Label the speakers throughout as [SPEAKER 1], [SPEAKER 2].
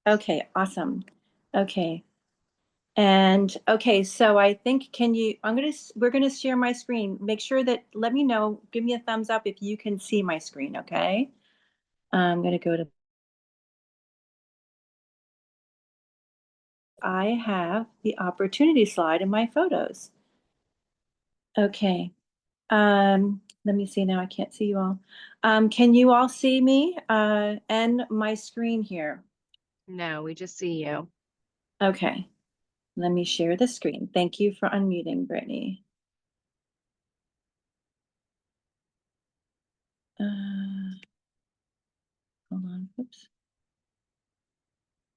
[SPEAKER 1] Okay, awesome. Okay. And okay, so I think we're gonna share my screen. Make sure that let me know, give me a thumbs up if you can see my screen, okay? I'm gonna go to I have the opportunity slide in my photos. Okay. Let me see now. I can't see you all. Can you all see me and my screen here?
[SPEAKER 2] No, we just see you.
[SPEAKER 1] Okay. Let me share the screen. Thank you for unmuting, Brittany. Uh, hold on. Oops.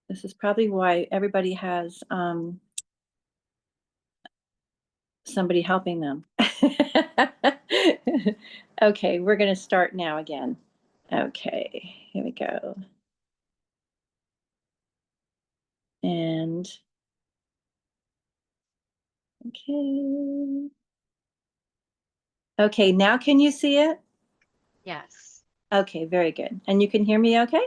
[SPEAKER 1] This is probably why everybody has somebody helping them. Okay, we're going to start now again. Okay, here we go. And okay. Okay, now can you see it?
[SPEAKER 2] Yes.
[SPEAKER 1] Okay, very good. And you can hear me okay?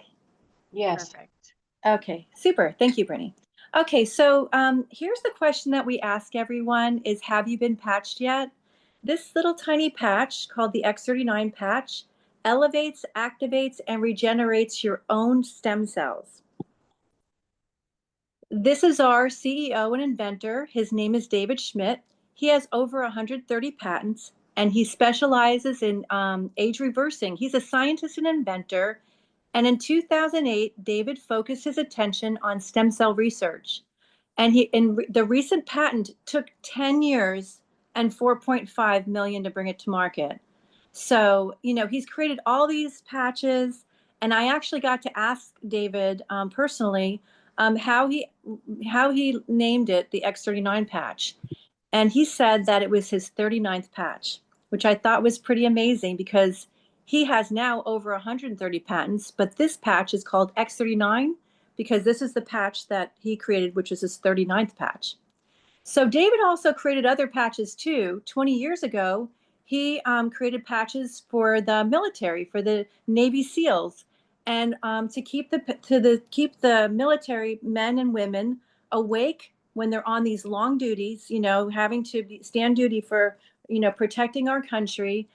[SPEAKER 3] Yes.
[SPEAKER 2] Perfect.
[SPEAKER 1] Okay, super. Thank you, Brittany. Okay, so here's the question that we ask everyone is, have you been patched yet? This little tiny patch called the X39 patch elevates, activates, and regenerates your own stem cells. This is our CEO and inventor. His name is David Schmidt. He has over 130 patents, and he specializes in age reversing. He's a scientist and inventor. And in 2008, David focused his attention on stem cell research. And the recent patent took 10 years and 4.5 million to bring it to market. So, he's created all these patches. And I actually got to ask David personally how he named it the X39 patch. And he said that it was his 39th patch, which I thought was pretty amazing because he has now over 130 patents, but this patch is called X39 because this is the patch that he created, which is his 39th patch. So David also created other patches too. 20 years ago, he created patches for the military, for the Navy SEALs, and to keep the military men and women awake when they're on these long duties. Having to stand duty for protecting our country.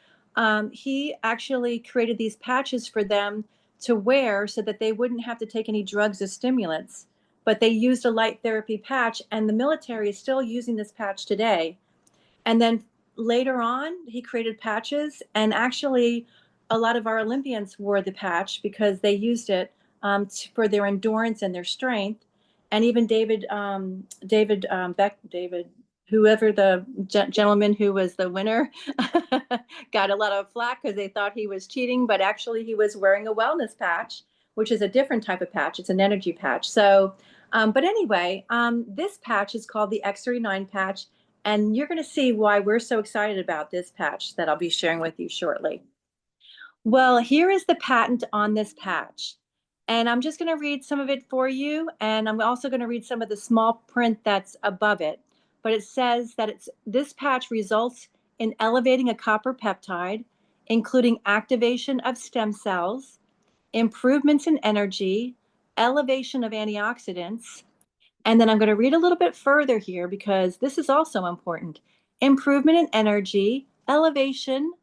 [SPEAKER 1] He actually created these patches for them to wear so that they wouldn't have to take any drugs or stimulants, but they used a light therapy patch, and the military is still using this patch today. And then later on, he created patches, and actually, a lot of our Olympians wore the patch because they used it for their endurance and their strength. And even David, whoever the gentleman who was the winner, got a lot of flack because they thought he was cheating, but actually he was wearing a wellness patch, which is a different type of patch. It's an energy patch. So, but anyway, this patch is called the X39 patch, and you're going to see why we're so excited about this patch that I'll be sharing with you shortly. Well, here is the patent on this patch. And I'm just going to read some of it for you. And I'm also going to read some of the small print that's above it. But it says that this patch results in elevating a copper peptide, including activation of stem cells, improvements in energy, elevation of antioxidants, and then I'm going to read a little bit further here because this is also important. Improvement in energy, elevation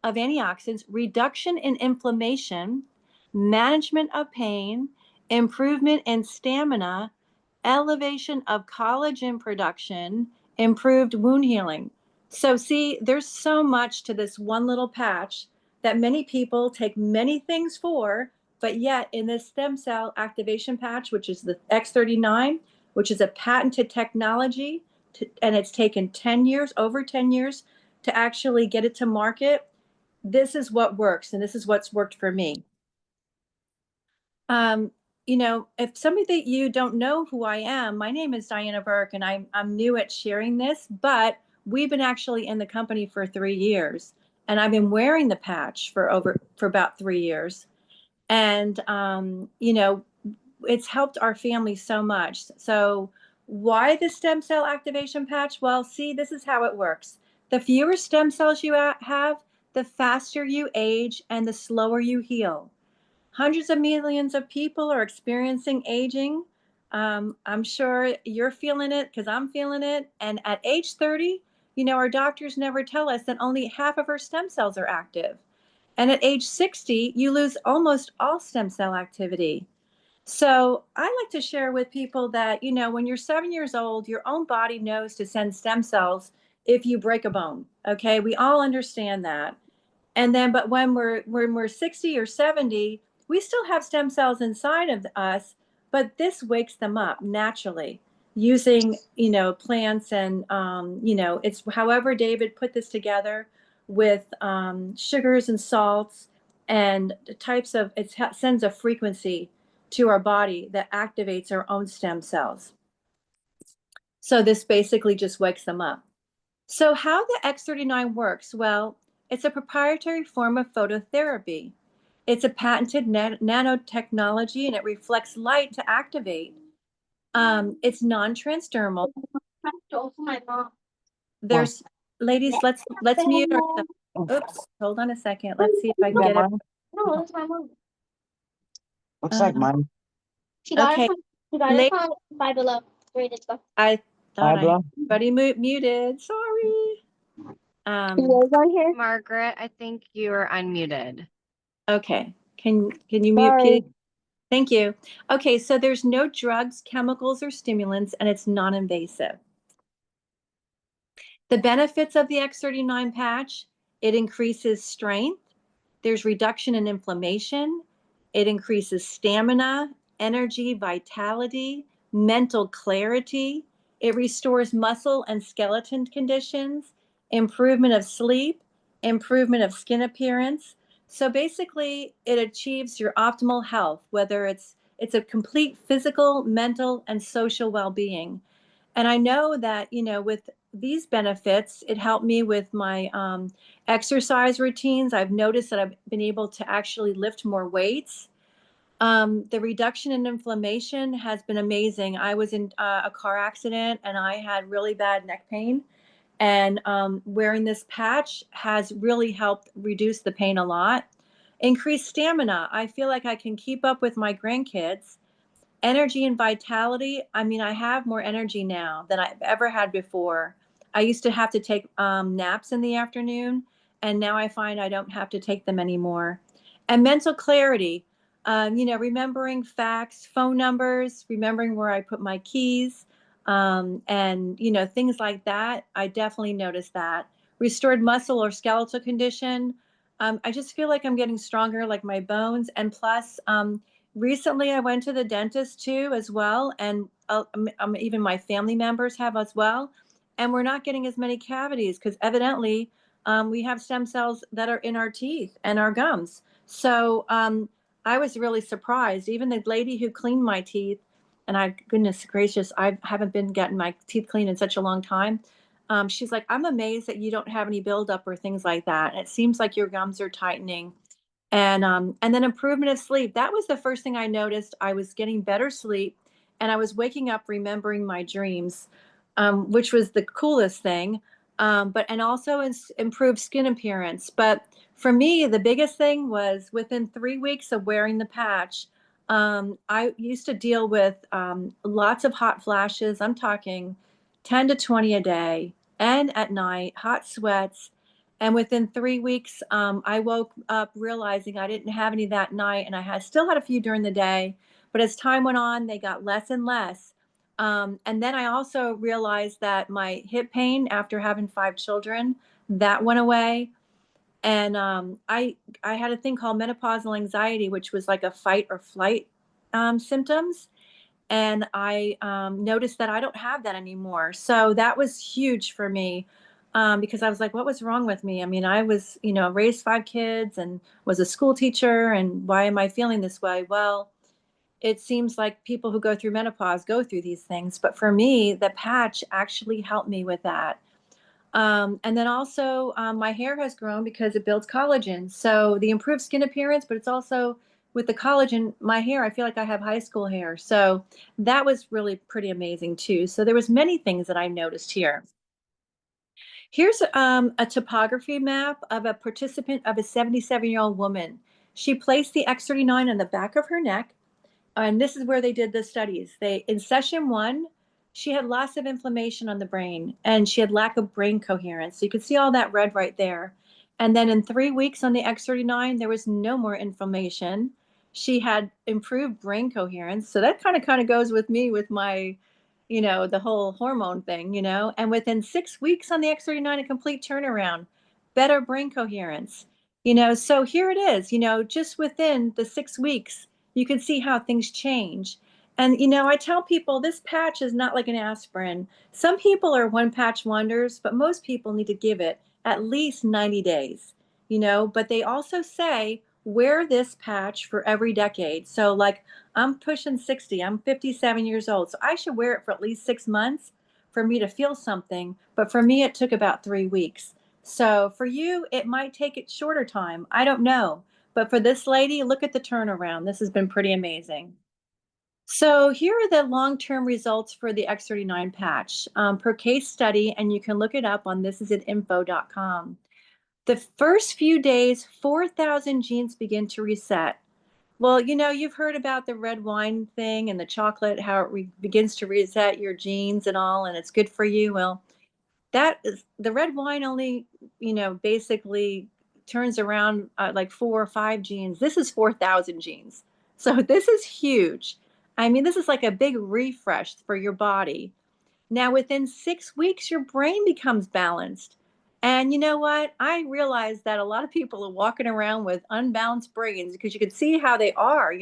[SPEAKER 1] of antioxidants, reduction in inflammation, management of pain, improvement in stamina, elevation of collagen production, improved wound healing. So, see, there's so much to this one little patch that many people take many things for, but yet in this stem cell activation patch, which is the X39, which is a patented technology, and it's taken 10 years, over 10 years to actually get it to market. This is what works, and this is what's worked for me. Um, if some of you don't know who I am, my name is Diana Burke, and I'm new at sharing this, but we've been actually in the company for 3 years, and I've been wearing the patch for about 3 years, and it's helped our family so much. So why the stem cell activation patch? Well, see, this is how it works. The fewer stem cells you have, the faster you age and the slower you heal. Hundreds of millions of people are experiencing aging. I'm sure you're feeling it because I'm feeling it. And at age 30, our doctors never tell us that only half of our stem cells are active. And at age 60, you lose almost all stem cell activity. So I like to share with people that, when you're 7 years old, your own body knows to send stem cells if you break a bone. Okay. We all understand that. And then, but when we're 60 or 70, we still have stem cells inside of us, but this wakes them up naturally using, plants and, it's however David put this together with sugars and salts and types of, it sends a frequency to our body that activates our own stem cells. So this basically just wakes them up. So how the X39 works? Well, it's a proprietary form of phototherapy. It's a patented nanotechnology and it reflects light to activate. It's non-transdermal.
[SPEAKER 3] My mom.
[SPEAKER 1] There's, ladies, let's mute ourselves. Oops, hold on a second. Let's see if I can get it.
[SPEAKER 3] No, that's my mom.
[SPEAKER 4] Looks like mine.
[SPEAKER 3] She got
[SPEAKER 1] Okay.
[SPEAKER 3] it from Five Below. Read it.
[SPEAKER 1] I thought
[SPEAKER 4] Barbara?
[SPEAKER 1] everybody muted. Sorry.
[SPEAKER 3] on here?
[SPEAKER 2] Margaret, I think you're unmuted.
[SPEAKER 1] Okay. Can you mute,
[SPEAKER 3] Sorry.
[SPEAKER 1] Kitty? Thank you. Okay, so there's no drugs, chemicals, or stimulants, and it's non-invasive. The benefits of the X39 patch, it increases strength. There's reduction in inflammation. It increases stamina, energy, vitality, mental clarity. It restores muscle and skeleton conditions, improvement of sleep, improvement of skin appearance. So basically, it achieves your optimal health, whether it's a complete physical, mental, and social well-being. And I know that, with these benefits, it helped me with my exercise routines. I've noticed that I've been able to actually lift more weights. The reduction in inflammation has been amazing. I was in a car accident and I had really bad neck pain. And wearing this patch has really helped reduce the pain a lot. Increased stamina. I feel like I can keep up with my grandkids. Energy and vitality. I mean, I have more energy now than I've ever had before. I used to have to take naps in the afternoon, and now I find I don't have to take them anymore. And mental clarity, remembering facts, phone numbers, remembering where I put my keys, and, things like that. I definitely noticed that. Restored muscle or skeletal condition. I just feel like I'm getting stronger, like my bones. And plus, recently, I went to the dentist too, as well, and even my family members have as well. And we're not getting as many cavities because evidently we have stem cells that are in our teeth and our gums. So I was really surprised. Even the lady who cleaned my teeth, and goodness gracious, I haven't been getting my teeth cleaned in such a long time. She's like, I'm amazed that you don't have any buildup or things like that. And it seems like your gums are tightening. And then improvement of sleep. That was the first thing I noticed. I was getting better sleep and I was waking up remembering my dreams, which was the coolest thing. And also improved skin appearance. But for me, the biggest thing was within 3 weeks of wearing the patch, I used to deal with lots of hot flashes. I'm talking 10 to 20 a day and at night, hot sweats. And within 3 weeks, I woke up realizing I didn't have any that night, and still had a few during the day. But as time went on, they got less and less. And then I also realized that my hip pain after having 5 children, that went away. And I had a thing called menopausal anxiety, which was like a fight or flight symptoms. And I noticed that I don't have that anymore. So that was huge for me, because I was like, what was wrong with me? I mean, I was, raised 5 kids and was a school teacher. And why am I feeling this way? Well, it seems like people who go through menopause go through these things. But for me, the patch actually helped me with that. And then also my hair has grown because it builds collagen. So the improved skin appearance, but it's also with the collagen, my hair, I feel like I have high school hair. So that was really pretty amazing too. So there was many things that I noticed here. Here's a topography map of a participant of a 77-year-old woman. She placed the X39 on the back of her neck, and this is where they did the studies. In session 1, she had lots of inflammation on the brain, and she had lack of brain coherence. So you could see all that red right there. And then in 3 weeks on the X39, there was no more inflammation. She had improved brain coherence. So that kind of goes with me with my, the whole hormone thing, and within 6 weeks on the X39, a complete turnaround, better brain coherence, so here it is, just within the 6 weeks, you can see how things change. And, I tell people this patch is not like an aspirin. Some people are one patch wonders, but most people need to give it at least 90 days, but they also say wear this patch for every decade. So like I'm pushing 60, I'm 57 years old. So I should wear it for at least 6 months for me to feel something. But for me, it took about 3 weeks. So for you, it might take it shorter time. I don't know. But for this lady, look at the turnaround. This has been pretty amazing. So here are the long-term results for the X39 patch per case study, and you can look it up on thisisit.info.com. The first few days, 4,000 genes begin to reset. Well, you've heard about the red wine thing and the chocolate, how it begins to reset your genes and all, and it's good for you. Well, that is the red wine only, basically turns around like 4 or 5 genes. This is 4,000 genes. So this is huge. I mean, this is like a big refresh for your body. Now, within 6 weeks, your brain becomes balanced. And you know what? I realized that a lot of people are walking around with unbalanced brains because you can see how they are,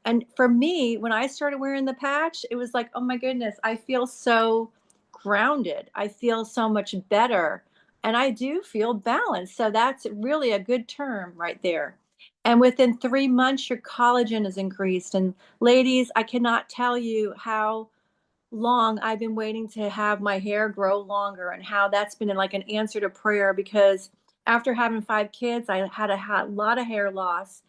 [SPEAKER 1] and for me, when I started wearing the patch, it was like, oh my goodness, I feel so grounded. I feel so much better. And I do feel balanced. So that's really a good term right there. And within 3 months, your collagen is increased. And ladies, I cannot tell you how long I've been waiting to have my hair grow longer and how that's been like an answer to prayer, because after having 5 kids, I had a lot of hair loss,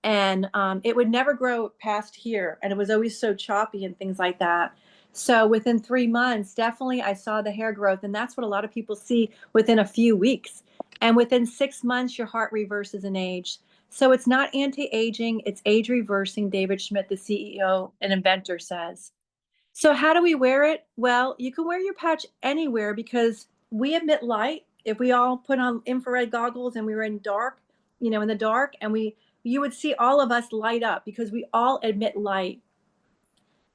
[SPEAKER 1] and it would never grow past here, and it was always so choppy and things like that. So within 3 months, definitely I saw the hair growth, and that's what a lot of people see within a few weeks. And within 6 months, your heart reverses in age. So it's not anti-aging, it's age reversing, David Schmidt, the CEO and inventor, says. So how do we wear it? Well, you can wear your patch anywhere because we emit light. If we all put on infrared goggles and we were in dark, in the dark, and you would see all of us light up because we all emit light.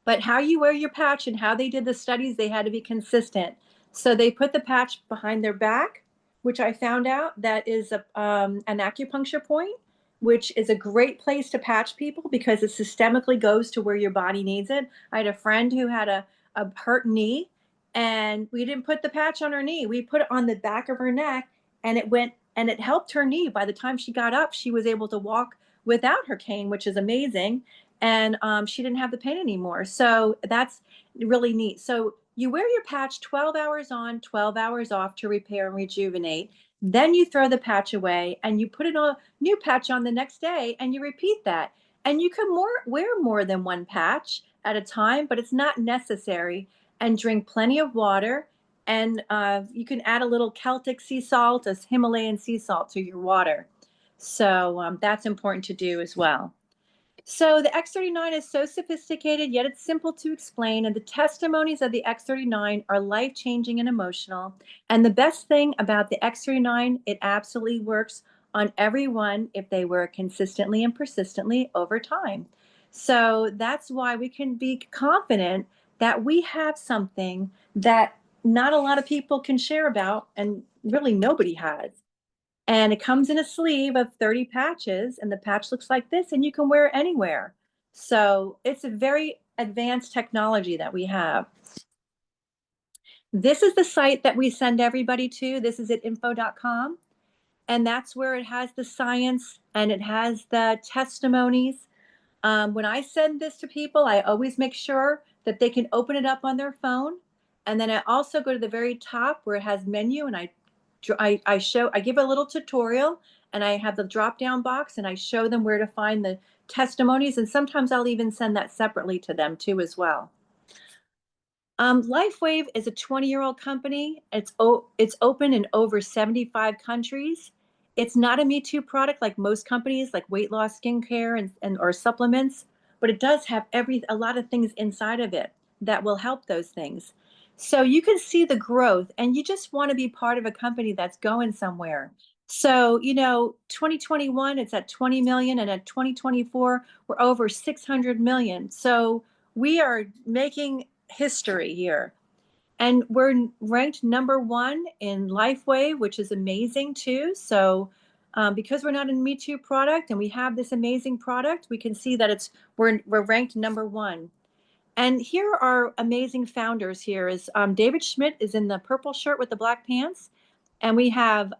[SPEAKER 1] But how you wear your patch and how they did the studies, they had to be consistent. So they put the patch behind their back, which I found out that is an acupuncture point, which is a great place to patch people because it systemically goes to where your body needs it. I had a friend who had a hurt knee, and we didn't put the patch on her knee. We put it on the back of her neck, and it helped her knee. By the time she got up, she was able to walk without her cane, which is amazing. And she didn't have the pain anymore. So that's really neat. So you wear your patch 12 hours on, 12 hours off to repair and rejuvenate. Then you throw the patch away and you put a new patch on the next day, and you repeat that. And you can wear more than one patch at a time, but it's not necessary. And drink plenty of water. And you can add a little Celtic sea salt, a Himalayan sea salt to your water. So that's important to do as well. So the X39 is so sophisticated, yet it's simple to explain, and the testimonies of the X39 are life-changing and emotional. And the best thing about the X39, it absolutely works on everyone if they wear it consistently and persistently over time. So that's why we can be confident that we have something that not a lot of people can share about, and really nobody has. And it comes in a sleeve of 30 patches, and the patch looks like this, and you can wear it anywhere. So it's a very advanced technology that we have. This is the site that we send everybody to. This is at info.com. And that's where it has the science and it has the testimonies. When I send this to people, I always make sure that they can open it up on their phone. And then I also go to the very top where it has menu, and I give a little tutorial, and I have the drop down box, and I show them where to find the testimonies. And sometimes I'll even send that separately to them too as well. LifeWave is a 20-year-old company. It's open in over 75 countries. It's not a Me Too product like most companies, like weight loss skincare and or supplements, but it does have a lot of things inside of it that will help those things. So you can see the growth, and you just want to be part of a company that's going somewhere. So, 2021, it's at 20 million, and at 2024, we're over 600 million. So we are making history here. And we're ranked #1 in Lifeway, which is amazing too. So because we're not a Me Too product and we have this amazing product, we can see that we're ranked #1. And here are amazing founders. Here is David Schmidt is in the purple shirt with the black pants. And we have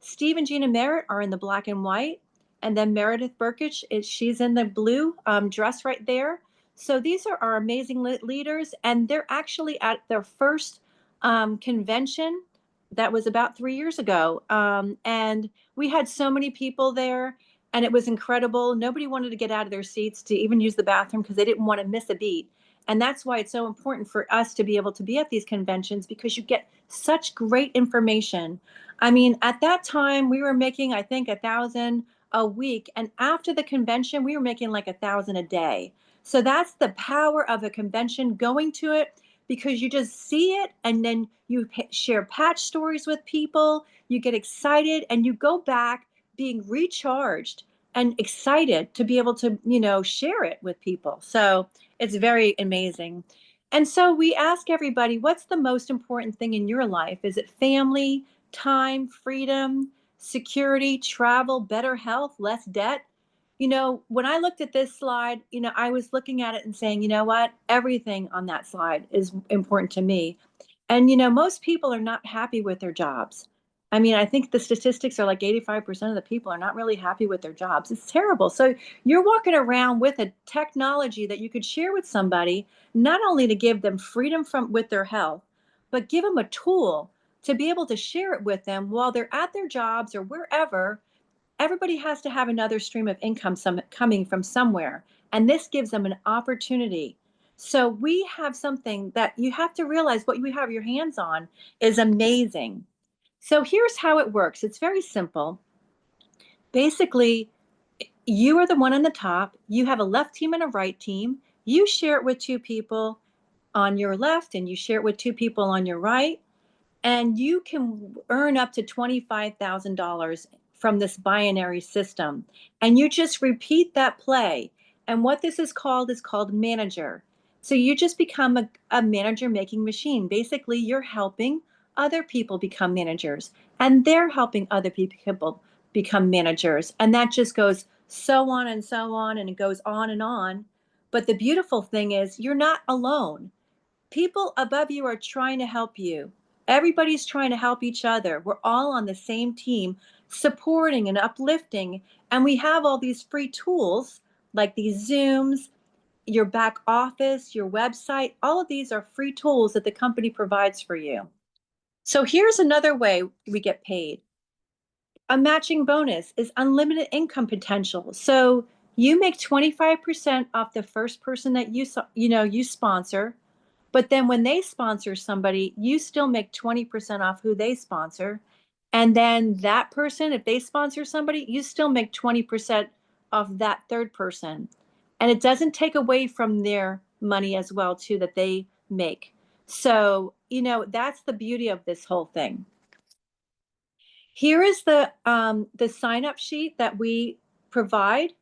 [SPEAKER 1] Steve and Gina Merritt are in the black and white. And then Meredith Burkich, she's in the blue dress right there. So these are our amazing leaders. And they're actually at their first convention that was about 3 years ago. And we had so many people there. And it was incredible. Nobody wanted to get out of their seats to even use the bathroom because they didn't want to miss a beat. And that's why it's so important for us to be able to be at these conventions, because you get such great information. I mean, at that time, we were making, I think, 1,000 a week. And after the convention, we were making like 1,000 a day. So that's the power of a convention, going to it, because you just see it and then you share patch stories with people. You get excited and you go back being recharged and excited to be able to, share it with people. So it's very amazing. And so we ask everybody, what's the most important thing in your life? Is it family, time, freedom, security, travel, better health, less debt? When I looked at this slide, I was looking at it and saying, you know what? Everything on that slide is important to me. And, most people are not happy with their jobs. I mean, I think the statistics are like 85% of the people are not really happy with their jobs. It's terrible. So you're walking around with a technology that you could share with somebody, not only to give them freedom with their health, but give them a tool to be able to share it with them while they're at their jobs or wherever. Everybody has to have another stream of income coming from somewhere. And this gives them an opportunity. So we have something that you have to realize what you have your hands on is amazing. So here's how it works. It's very simple. Basically, you are the one on the top. You have a left team and a right team. You share it with two people on your left, and you share it with two people on your right. And you can earn up to $25,000 from this binary system. And you just repeat that play. And what this is called manager. So you just become a manager making machine. Basically, you're helping other people become managers, and they're helping other people become managers. And that just goes so on and so on, and it goes on and on. But the beautiful thing is you're not alone. People above you are trying to help you. Everybody's trying to help each other. We're all on the same team, supporting and uplifting. And we have all these free tools like these Zooms, your back office, your website. All of these are free tools that the company provides for you. So here's another way we get paid. A matching bonus is unlimited income potential. So you make 25% off the first person that you sponsor. But then when they sponsor somebody, you still make 20% off who they sponsor. And then that person, if they sponsor somebody, you still make 20% off that third person. And it doesn't take away from their money as well, too, that they make. So, that's the beauty of this whole thing. Here is the sign-up sheet that we provide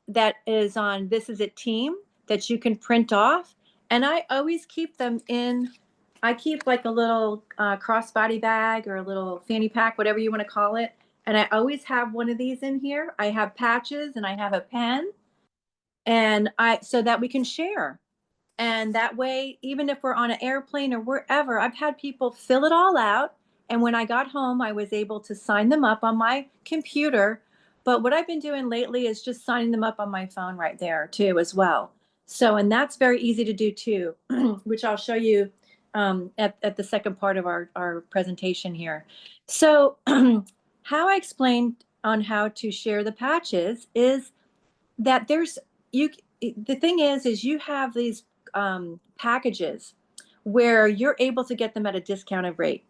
[SPEAKER 1] that is on This Is It Team that you can print off. And I always keep them I keep like a little crossbody bag or a little fanny pack, whatever you want to call it. And I always have one of these in here. I have patches and I have a pen, and so that we can share. And that way, even if we're on an airplane or wherever, I've had people fill it all out. And when I got home, I was able to sign them up on my computer. But what I've been doing lately is just signing them up on my phone right there too, as well. So, and that's very easy to do too, which I'll show you at the second part of our presentation here. So how I explained on how to share the patches is that the thing is you have these packages where you're able to get them at a discounted rate.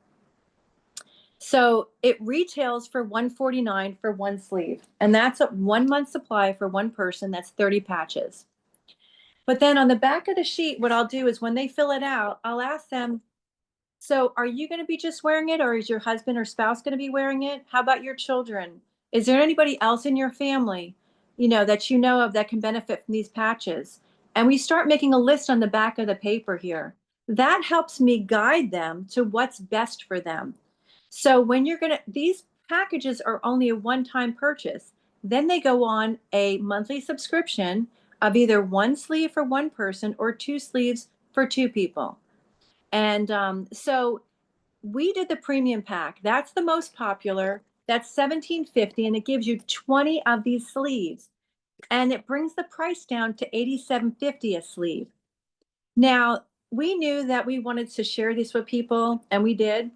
[SPEAKER 1] So it retails for $149 for one sleeve, and that's a 1 month supply for one person. That's 30 patches. But then on the back of the sheet, what I'll do is when they fill it out, I'll ask them, so are you going to be just wearing it, or is your husband or spouse going to be wearing it? How about your children? Is there anybody else in your family, that you know of that can benefit from these patches? And we start making a list on the back of the paper here. That helps me guide them to what's best for them. So when these packages are only a one-time purchase. Then they go on a monthly subscription of either one sleeve for one person or two sleeves for two people. And so we did the premium pack. That's the most popular. That's $17.50, and it gives you 20 of these sleeves. And it brings the price down to $87.50 a sleeve. Now, we knew that we wanted to share this with people, and we did.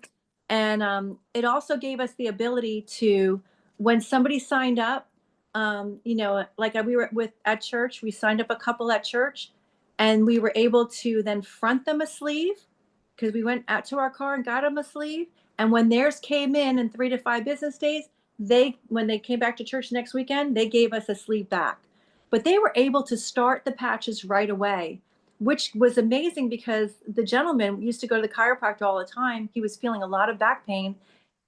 [SPEAKER 1] And it also gave us the ability to, when somebody signed up, like we were at church, we signed up a couple at church, and we were able to then front them a sleeve because we went out to our car and got them a sleeve. And when theirs came in 3 to 5 business days, when they came back to church next weekend, they gave us a sleeve back. But they were able to start the patches right away, which was amazing because the gentleman used to go to the chiropractor all the time. He was feeling a lot of back pain,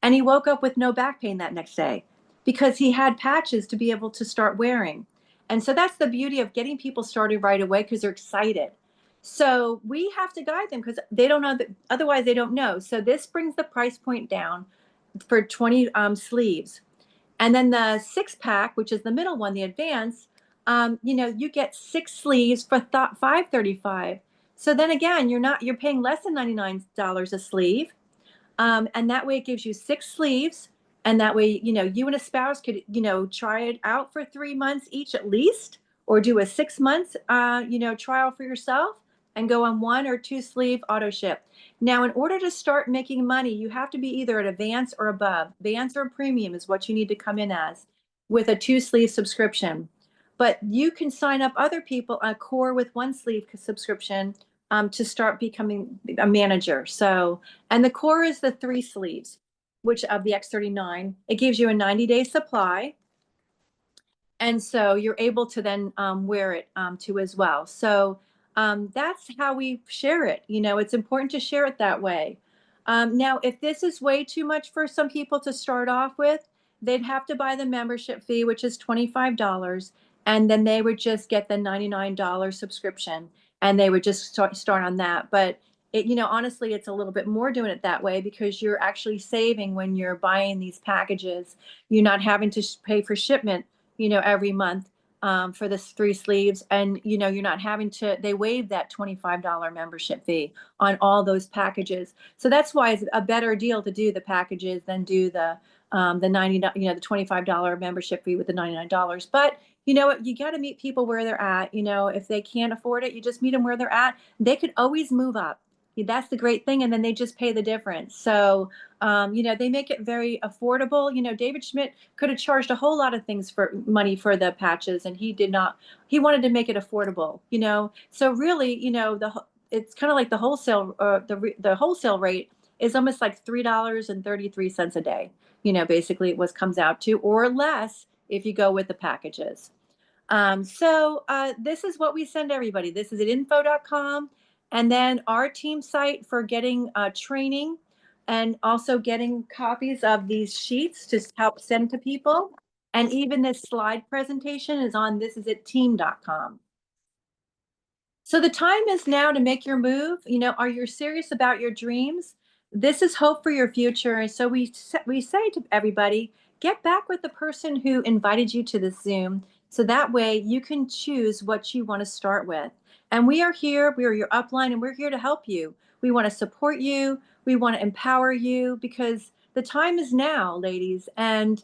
[SPEAKER 1] and he woke up with no back pain that next day because he had patches to be able to start wearing. And so that's the beauty of getting people started right away because they're excited. So we have to guide them because they don't know that, otherwise they don't know. So this brings the price point down for 20 sleeves. And then the 6-pack, which is the middle one, the advanced, you get 6 sleeves for $535. So then again, you're paying less than $99 a sleeve. And that way it gives you 6 sleeves. And that way, you and a spouse could, try it out for 3 months each at least, or do a 6 months, trial for yourself and go on 1 or 2 sleeve auto ship. Now, in order to start making money, you have to be either at advanced or above. Advanced or premium is what you need to come in as with a 2 sleeve subscription. But you can sign up other people a core with 1 sleeve subscription to start becoming a manager. So, and the core is the 3 sleeves, which of the X39, it gives you a 90-day supply. And so you're able to then wear it too as well. So that's how we share it. It's important to share it that way. Now, if this is way too much for some people to start off with, they'd have to buy the membership fee, which is $25. And then they would just get the $99 subscription, and they would just start on that. But honestly, it's a little bit more doing it that way because you're actually saving when you're buying these packages. You're not having to pay for shipment, every month for the 3 sleeves. And, you're not having to, they waive that $25 membership fee on all those packages. So that's why it's a better deal to do the packages than do the 90, the $25 membership fee with the $99. But you know what, you got to meet people where they're at. If they can't afford it, you just meet them where they're at. They could always move up. That's the great thing. And then they just pay the difference. So, they make it very affordable. David Schmidt could have charged a whole lot of things for money for the patches, and he did not. He wanted to make it affordable, So really, it's kind of like the wholesale, the wholesale rate is almost like $3.33 a day. Basically it comes out to, or less if you go with the packages. So this is what we send everybody. This is at info.com. And then our team site for getting training and also getting copies of these sheets to help send to people. And even this slide presentation is on thisisit.team.com. So the time is now to make your move. Are you serious about your dreams? This is hope for your future. And so we say to everybody, get back with the person who invited you to this Zoom. So that way you can choose what you want to start with. And we are here, we are your upline, and we're here to help you. We want to support you. We want to empower you because the time is now, ladies. And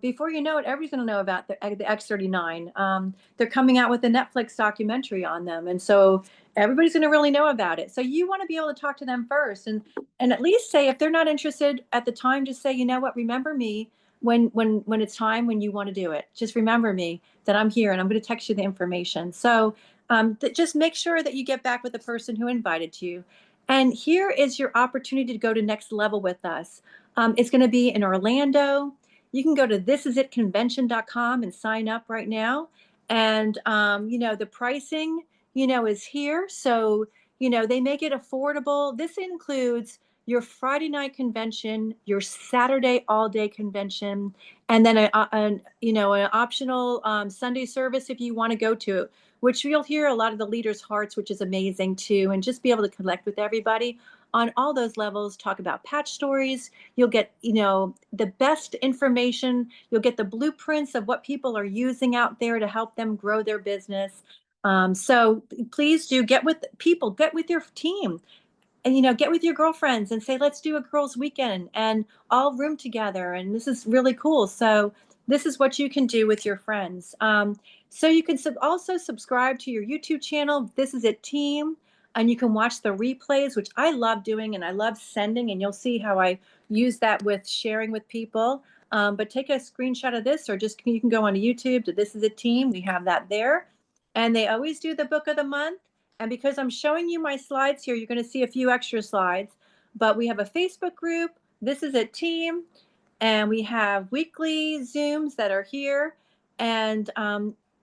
[SPEAKER 1] before you know it, everybody's going to know about the X39. They're coming out with a Netflix documentary on them. And so everybody's going to really know about it. So you want to be able to talk to them first and at least say, if they're not interested at the time, just say, you know what, remember me when it's time, when you want to do it. Just remember me that I'm here and I'm going to text you the information. So just make sure that you get back with the person who invited you. And here is your opportunity to go to next level with us. It's going to be in Orlando. You can go to thisisitconvention.com and sign up right now. And, the pricing, is here. So, they make it affordable. This includes your Friday night convention, your Saturday all day convention, and then an optional Sunday service if you want to go to it, which you'll hear a lot of the leaders' hearts, which is amazing too, and just be able to connect with everybody on all those levels, talk about patch stories. You'll get, the best information. You'll get the blueprints of what people are using out there to help them grow their business. So please do get with people, get with your team, and get with your girlfriends and say, let's do a girls' weekend and all room together. And this is really cool. So this is what you can do with your friends. So you can also subscribe to your YouTube channel. This is a team. And you can watch the replays, which I love doing and I love sending. And you'll see how I use that with sharing with people. But take a screenshot of this, or just you can go on YouTube to This Is a Team. We have that there. And they always do the book of the month. And because I'm showing you my slides here, you're going to see a few extra slides. But we have a Facebook group. This is a team. And we have weekly Zooms that are here. And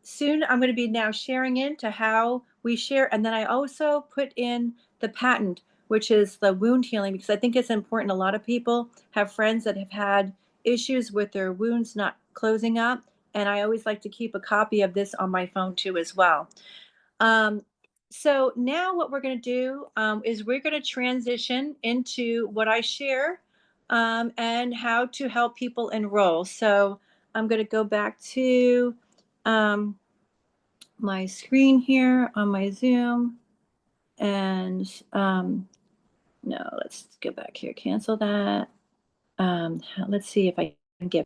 [SPEAKER 1] soon I'm going to be now sharing into how we share. And then I also put in the patent, which is the wound healing, because I think it's important. A lot of people have friends that have had issues with their wounds not closing up. And I always like to keep a copy of this on my phone too as well. So now what we're going to do is we're going to transition into what I share and how to help people enroll. So I'm going to go back to my screen here on my Zoom. And no, let's go back here, cancel that. Let's see if I can get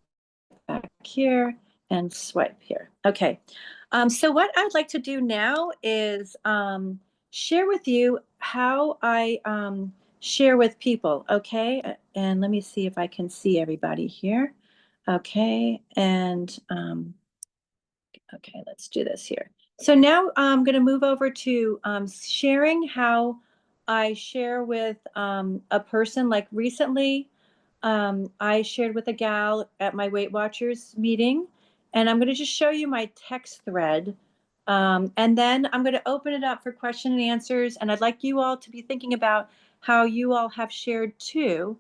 [SPEAKER 1] back here and swipe here. Okay. So what I'd like to do now is share with you how I share with people. Okay. And let me see if I can see everybody here. Okay. And okay, let's do this here. So now I'm going to move over to sharing how I share with a person. Like recently, I shared with a gal at my Weight Watchers meeting, and I'm going to just show you my text thread. And then I'm going to open it up for question and answers. And I'd like you all to be thinking about how you all have shared too.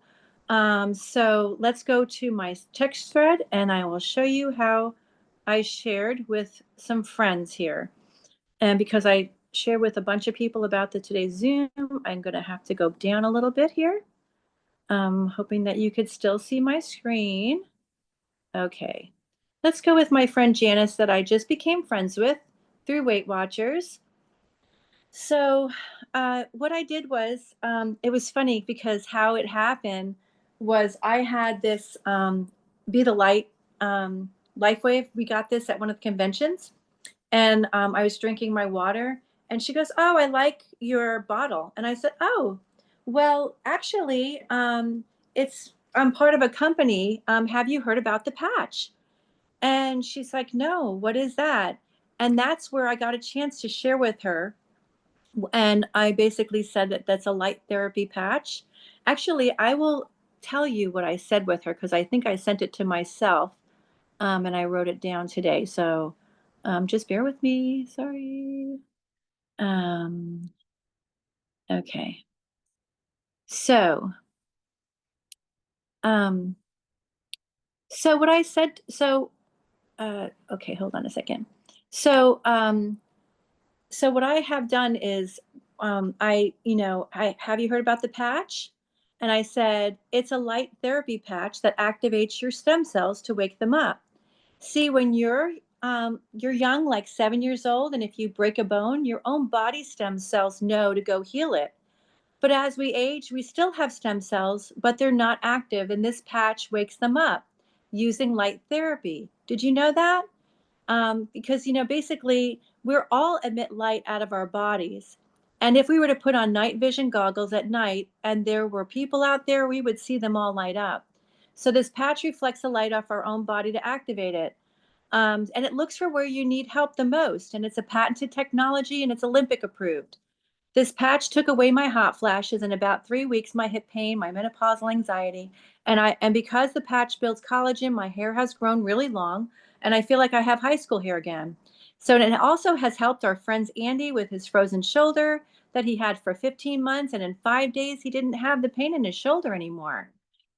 [SPEAKER 1] So let's go to my text thread, and I will show you how I shared with some friends here. And because I share with a bunch of people about today's Zoom, I'm going to have to go down a little bit here. Hoping that you could still see my screen. Okay, let's go with my friend Janice that I just became friends with through Weight Watchers. So what I did was, it was funny because how it happened was I had this Be the Light LifeWave. We got this at one of the conventions, and I was drinking my water, and she goes, "Oh, I like your bottle." And I said, "Oh, well, actually, I'm part of a company. Have you heard about the patch?" And she's like, "No, what is that?" And that's where I got a chance to share with her. And I basically said that that's a light therapy patch. Actually, I will tell you what I said with her because I think I sent it to myself, and I wrote it down today. So just bear with me. Sorry. Okay. So, so what I said, okay, hold on a second. So, so what I have done is, I have you heard about the patch? And I said, it's a light therapy patch that activates your stem cells to wake them up. See, when you're young, like 7 years old, and if you break a bone, your own body stem cells know to go heal it. But as we age, we still have stem cells, but they're not active, and this patch wakes them up using light therapy. Did you know that? Because, basically, we're all emit light out of our bodies. And if we were to put on night vision goggles at night and there were people out there, we would see them all light up. So this patch reflects the light off our own body to activate it. And it looks for where you need help the most. And it's a patented technology and it's Olympic approved. This patch took away my hot flashes in about 3 weeks, my hip pain, my menopausal anxiety. And because the patch builds collagen, my hair has grown really long and I feel like I have high school hair again. So it also has helped our friends Andy with his frozen shoulder that he had for 15 months. And in 5 days, he didn't have the pain in his shoulder anymore.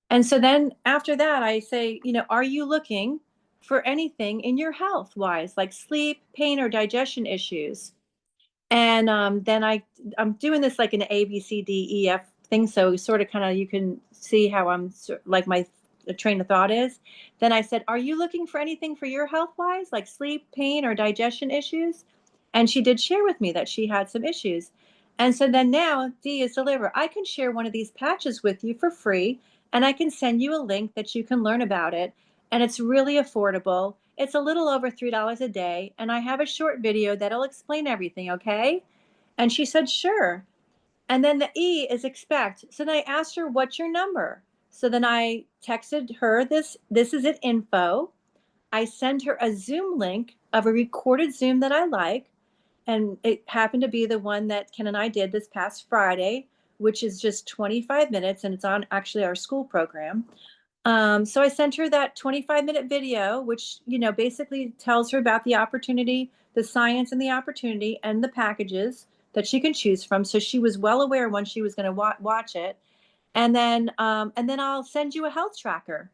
[SPEAKER 1] And so then after that, I say, are you looking for anything in your health wise, like sleep, pain, or digestion issues? And then I'm doing this like an A, B, C, D, E, F thing. So sort of kind of you can see how I'm like my train of thought is. Then I said, are you looking for anything for your health wise, like sleep, pain, or digestion issues? And she did share with me that she had some issues. And so then now D is deliver. I can share one of these patches with you for free, and I can send you a link that you can learn about it. And it's really affordable. It's a little over $3 a day. And I have a short video that'll explain everything, okay? And she said, sure. And then the E is expect. So then I asked her, what's your number? So then I texted her this is it info. I sent her a Zoom link of a recorded Zoom that I like. And it happened to be the one that Ken and I did this past Friday, which is just 25 minutes. And it's on actually our school program. So I sent her that 25-minute video, which, basically tells her about the opportunity, the science and the opportunity and the packages that she can choose from. So she was well aware when she was going to watch it. And then I'll send you a health tracker.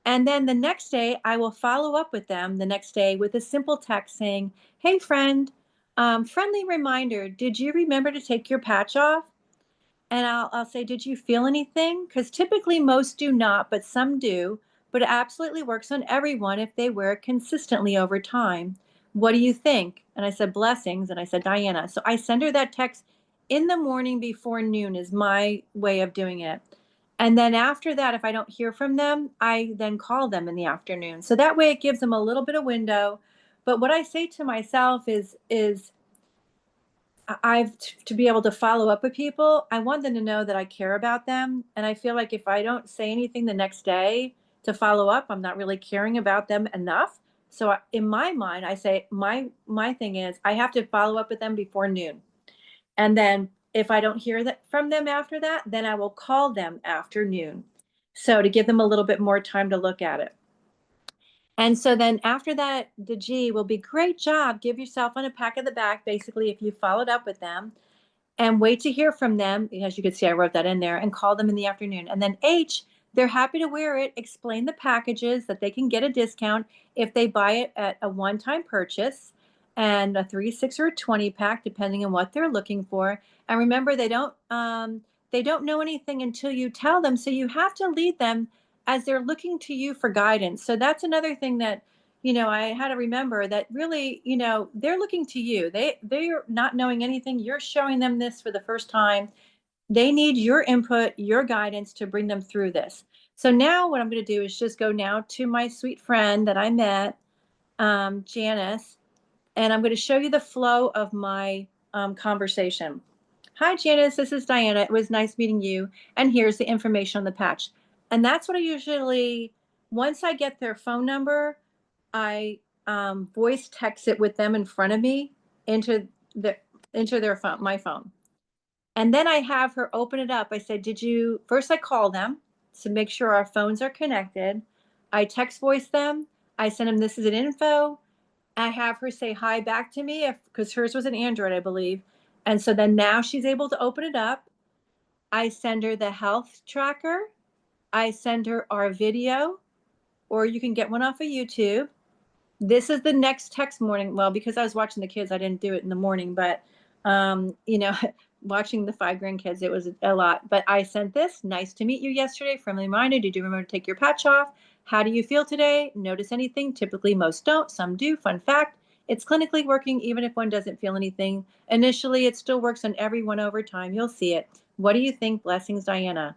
[SPEAKER 1] And then the next day I will follow up with them the next day with a simple text saying, hey friend, friendly reminder, did you remember to take your patch off? And I'll say, did you feel anything? Because typically most do not, but some do. But it absolutely works on everyone if they wear it consistently over time. What do you think? And I said, blessings. And I said, Diana. So I send her that text in the morning before noon is my way of doing it. And then after that, if I don't hear from them, I then call them in the afternoon. So that way it gives them a little bit of window. But what I say to myself is to be able to follow up with people. I want them to know that I care about them. And I feel like if I don't say anything the next day to follow up, I'm not really caring about them enough. So in my mind, I say my thing is I have to follow up with them before noon. And then if I don't hear that from them after that, then I will call them after noon. So to give them a little bit more time to look at it. And so then after that, the G will be great job. Give yourself on a pack of the back, basically, if you followed up with them and wait to hear from them. As you can see, I wrote that in there and call them in the afternoon. And then H, they're happy to wear it. Explain the packages that they can get a discount if they buy it at a one-time purchase and a 3, 6, or a 20 pack, depending on what they're looking for. And remember, they don't know anything until you tell them. So you have to lead them as they're looking to you for guidance. So that's another thing that, I had to remember that really, they're looking to you. They're not knowing anything. You're showing them this for the first time. They need your input, your guidance to bring them through this. So now what I'm going to do is just go now to my sweet friend that I met, Janice, and I'm going to show you the flow of my conversation. Hi, Janice, this is Diana. It was nice meeting you. And here's the information on the patch. And that's what I usually, once I get their phone number, I voice text it with them in front of me into their phone, my phone. And then I have her open it up. I said, first I call them to make sure our phones are connected. I text voice them. I send them, this is an info. I have her say hi back to me because hers was an Android, I believe. And so then now she's able to open it up. I send her the health tracker. I send her our video, or you can get one off of YouTube. This is the next text morning. Well, because I was watching the kids, I didn't do it in the morning, but, watching the 5 grandkids, it was a lot. But I sent this. Nice to meet you yesterday. Friendly reminder. Did you remember to take your patch off? How do you feel today? Notice anything? Typically, most don't. Some do. Fun fact. It's clinically working even if one doesn't feel anything. Initially, it still works on everyone over time. You'll see it. What do you think? Blessings, Diana.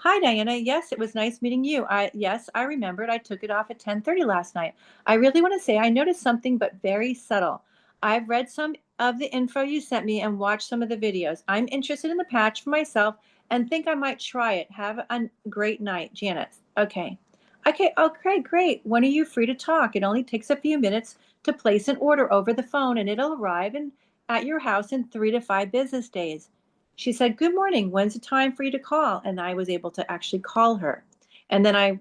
[SPEAKER 1] Hi, Diana. Yes, it was nice meeting you. Yes, I remembered. I took it off at 10:30 last night. I really want to say I noticed something, but very subtle. I've read some of the info you sent me and watched some of the videos. I'm interested in the patch for myself and think I might try it. Have a great night, Janet. Okay. Okay, great. When are you free to talk? It only takes a few minutes to place an order over the phone and it'll arrive at your house in 3 to 5 business days. She said, good morning. When's the time for you to call? And I was able to actually call her. And then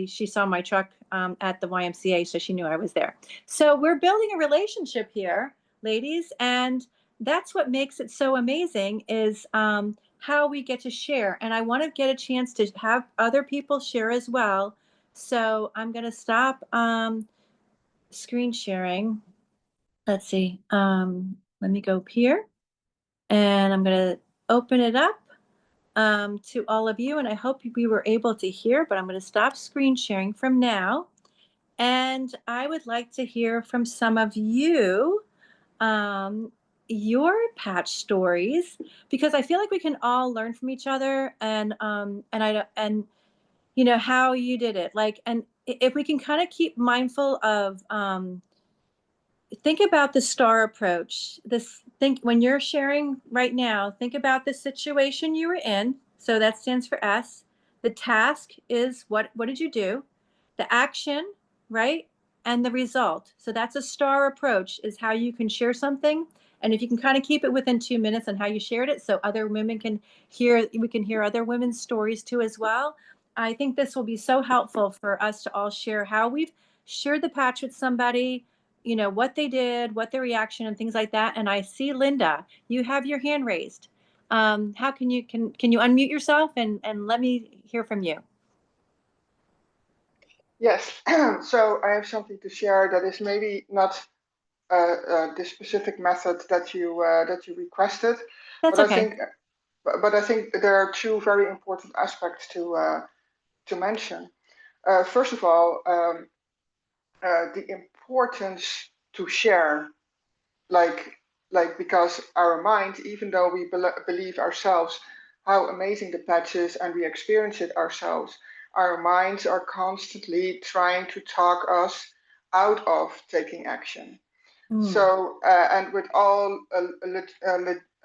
[SPEAKER 1] she saw my truck at the YMCA, so she knew I was there. So we're building a relationship here, ladies. And that's what makes it so amazing is how we get to share. And I want to get a chance to have other people share as well. So I'm going to stop screen sharing. Let's see. Let me go up here and I'm going to open it up to all of you. And I hope we were able to hear, but I'm going to stop screen sharing from now. And I would like to hear from some of you your patch stories, because I feel like we can all learn from each other and you know how you did it. Like, and if we can kind of keep mindful of think about the STAR approach. Think when you're sharing right now, think about the situation you were in. So that stands for S. The task is what did you do? The action, right? And the result. So that's a STAR approach, is how you can share something. And if you can kind of keep it within 2 minutes on how you shared it, so other women can hear, we can hear other women's stories too as well. I think this will be so helpful for us to all share how we've shared the patch with somebody, you know, what they did, what their reaction and things like that. And I see Linda, you have your hand raised. How can you unmute yourself and let me hear from you?
[SPEAKER 5] Yes, so I have something to share that is maybe not the specific method that you requested,
[SPEAKER 1] That's
[SPEAKER 5] but
[SPEAKER 1] okay.
[SPEAKER 5] I think there are two very important aspects to mention. First of all, the importance to share, like because our mind, even though we believe ourselves how amazing the patch is and we experience it ourselves, our minds are constantly trying to talk us out of taking action. So, and with all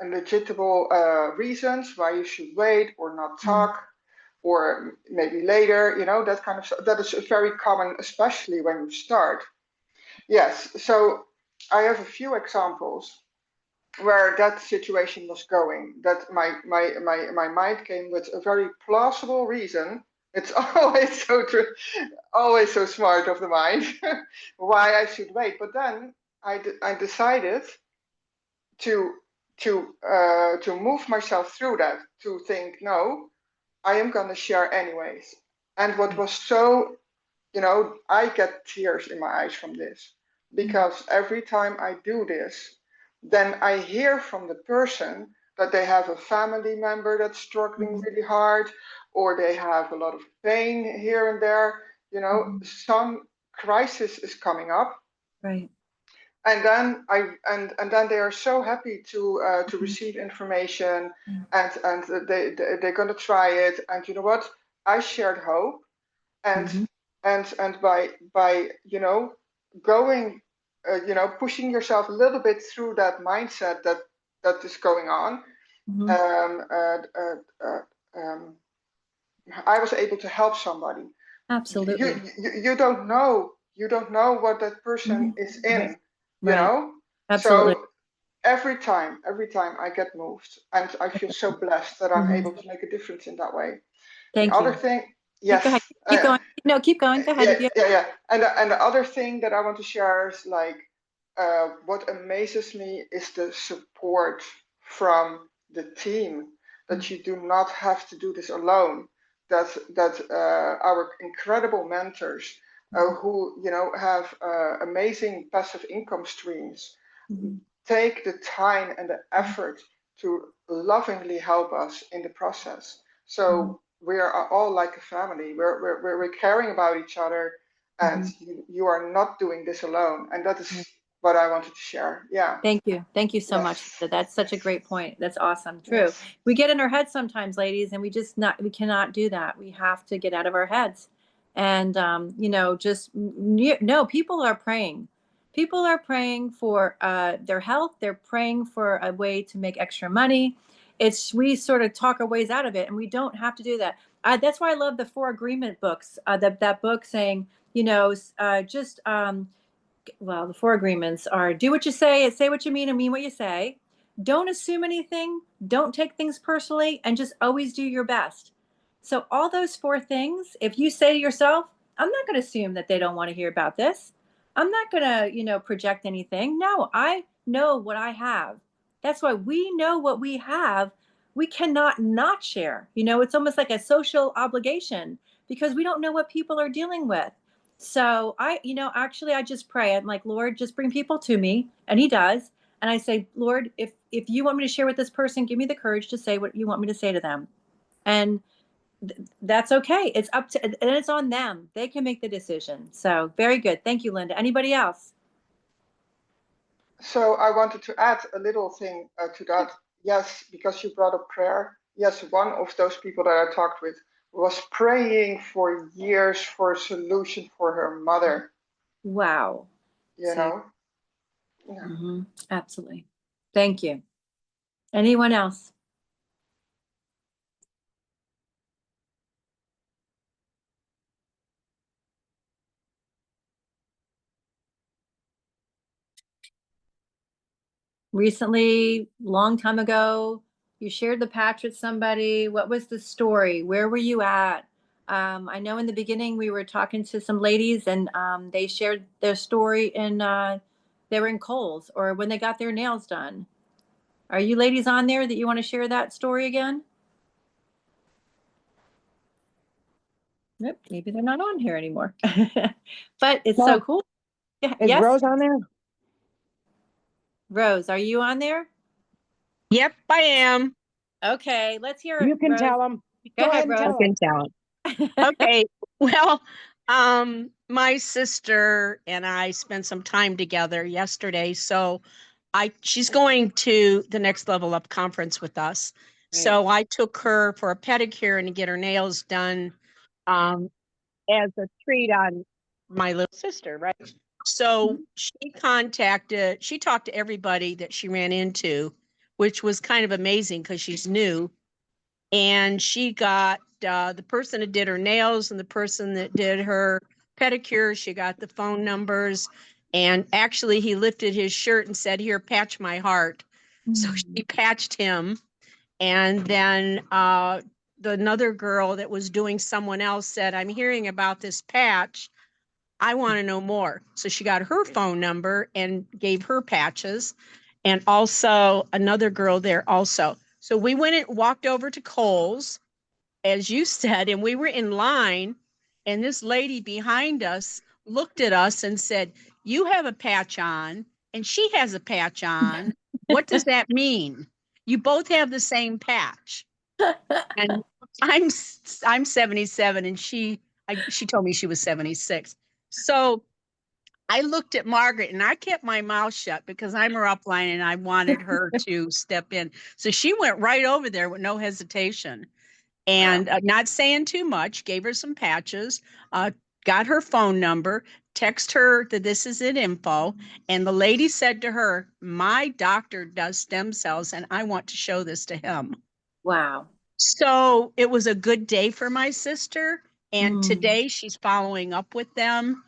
[SPEAKER 5] legitimate reasons why you should wait or not talk, or maybe later, you know, that kind of stuff. That is very common, especially when you start. Yes, so I have a few examples where that situation was going, that my mind came with a very plausible reason. It's always so true, always so smart of the mind, why I should wait. But then I decided to move myself through that, to think, no, I am going to share anyways. And what was so, you know, I get tears in my eyes from this, because every time I do this, then I hear from the person that they have a family member that's struggling really hard, or they have a lot of pain here and there, you know, some crisis is coming up.
[SPEAKER 1] Right.
[SPEAKER 5] And then and then they are so happy to receive information, and they're gonna try it. And you know what? I shared hope, and by you know going you know, pushing yourself a little bit through that mindset that is going on, I was able to help somebody.
[SPEAKER 1] Absolutely.
[SPEAKER 5] You don't know what that person is in, you know.
[SPEAKER 1] Absolutely.
[SPEAKER 5] So every time I get moved, and I feel so blessed that I'm able to make a difference in that way.
[SPEAKER 1] Thank
[SPEAKER 5] The other
[SPEAKER 1] you.
[SPEAKER 5] thing, yes.
[SPEAKER 1] Go ahead. Keep going. No, keep going. Go ahead.
[SPEAKER 5] Yeah. And the other thing that I want to share is like, what amazes me is the support from the team, that you do not have to do this alone. That our incredible mentors, who you know have amazing passive income streams, take the time and the effort to lovingly help us in the process. So we are all like a family. We're caring about each other, and you are not doing this alone. And that is what I wanted to share. Yeah.
[SPEAKER 1] Thank you so much. That's such a great point. That's awesome. True. We get in our heads sometimes, ladies, and we cannot do that. We have to get out of our heads. And you know, no, people are praying. People are praying for their health. They're praying for a way to make extra money. We sort of talk our ways out of it, and we don't have to do that. That's why I love the 4 Agreement books. That book saying, you know, well, the 4 agreements are: do what you say what you mean, and mean what you say. Don't assume anything. Don't take things personally, and just always do your best. So all those 4 things, if you say to yourself, I'm not going to assume that they don't want to hear about this. I'm not going to, project anything. No, I know what I have. That's why we know what we have. We cannot not share. It's almost like a social obligation because we don't know what people are dealing with. So actually I just pray. I'm like, Lord, just bring people to me. And he does. And I say, Lord, if you want me to share with this person, give me the courage to say what you want me to say to them. And that's okay. It's up to, and it's on them. They can make the decision. So very good. Thank you, Linda. Anybody else?
[SPEAKER 5] So I wanted to add a little thing to that. Yes, because you brought up prayer. Yes, one of those people that I talked with was praying for years for a solution for her mother.
[SPEAKER 1] Wow.
[SPEAKER 5] You know? Yeah.
[SPEAKER 1] Mm-hmm. Absolutely. Thank you. Anyone else? Recently, long time ago, you shared the patch with somebody. What was the story? Where were you at? I know in the beginning we were talking to some ladies and they shared their story and they were in Kohl's or when they got their nails done. Are you ladies on there that you want to share that story again? Nope, maybe they're not on here anymore. But it's so cool. Yeah,
[SPEAKER 4] Is
[SPEAKER 1] yes,
[SPEAKER 4] Rose on there?
[SPEAKER 1] Rose, are you on there?
[SPEAKER 6] Yep, I am.
[SPEAKER 1] Okay, let's hear it.
[SPEAKER 4] You can
[SPEAKER 1] Rose.
[SPEAKER 4] tell them.
[SPEAKER 1] Go ahead,
[SPEAKER 4] and
[SPEAKER 1] Rose.
[SPEAKER 4] tell
[SPEAKER 6] I can tell. Okay. Well, my sister and I spent some time together yesterday. So she's going to the Next Level Up conference with us.
[SPEAKER 1] Right.
[SPEAKER 6] So I took her for a pedicure and to get her nails done as a treat on my little sister, right? So she talked to everybody that she ran into, which was kind of amazing because she's new. And she got the person that did her nails and the person that did her pedicure. She got the phone numbers. And actually, he lifted his shirt and said, "Here, patch my heart." So she patched him. And then another girl that was doing someone else said, "I'm hearing about this patch. I want to know more." So she got her phone number and gave her patches. And also another girl there also. So we went and walked over to Kohl's, as you said, and we were in line. And this lady behind us looked at us and said, "You have a patch on and she has a patch on. What does that mean? You both have the same patch." And I'm 77 and she told me she was 76. So I looked at Margaret and I kept my mouth shut because I'm her upline and I wanted her to step in. So she went right over there with no hesitation and not saying too much, gave her some patches, got her phone number, text her that this is it info. And the lady said to her, "My doctor does stem cells and I want to show this to him."
[SPEAKER 1] Wow.
[SPEAKER 6] So it was a good day for my sister. And today she's following up with them.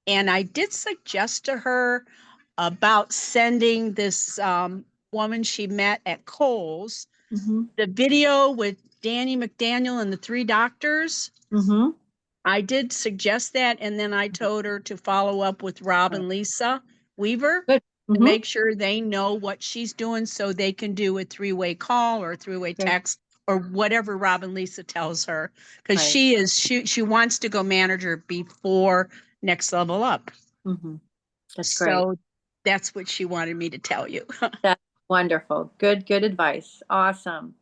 [SPEAKER 6] And I did suggest to her about sending this woman she met at Kohl's the video with Danny McDaniel and the 3 doctors. I did suggest that. And then I told her to follow up with Rob and Lisa Weaver to make sure they know what she's doing so they can do a 3-way call or a 3-way text or whatever Rob and Lisa tells her. Because she wants to go manager before Next Level Up.
[SPEAKER 1] That's great.
[SPEAKER 6] So that's what she wanted me to tell you.
[SPEAKER 1] That's wonderful. Good advice. Awesome.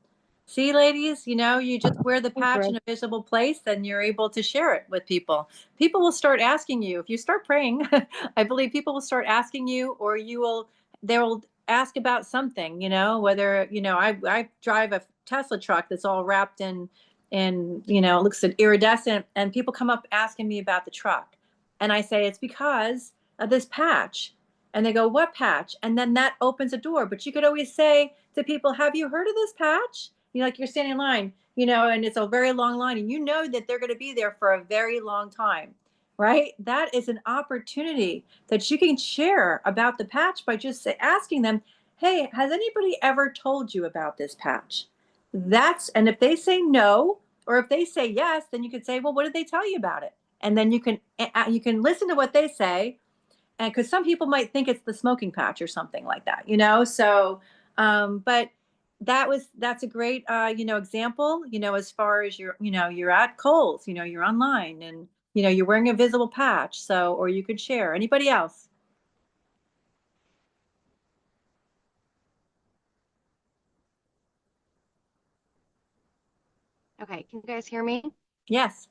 [SPEAKER 1] See, ladies, you just wear the patch in a visible place and you're able to share it with people. People will start asking you. If you start praying, I believe people will start asking you or they will ask about something, whether, I drive a Tesla truck that's all wrapped in, it looks iridescent and people come up asking me about the truck. And I say, it's because of this patch. And they go, "What patch?" And then that opens a door. But you could always say to people, "Have you heard of this patch?" Like you're standing in line, and it's a very long line and that they're going to be there for a very long time. right? That is an opportunity that you can share about the patch by just asking them, hey, has anybody ever told you about this patch? And if they say no, or if they say yes, then you could say, well, what did they tell you about it? And then you can listen to what they say. And because some people might think it's the smoking patch or something like that, So, but that's a great, example, as far as you're at Kohl's, you're online and, you're wearing a visible patch. So, or you could share. Anybody else?
[SPEAKER 2] Okay, can you guys hear me?
[SPEAKER 1] Yes.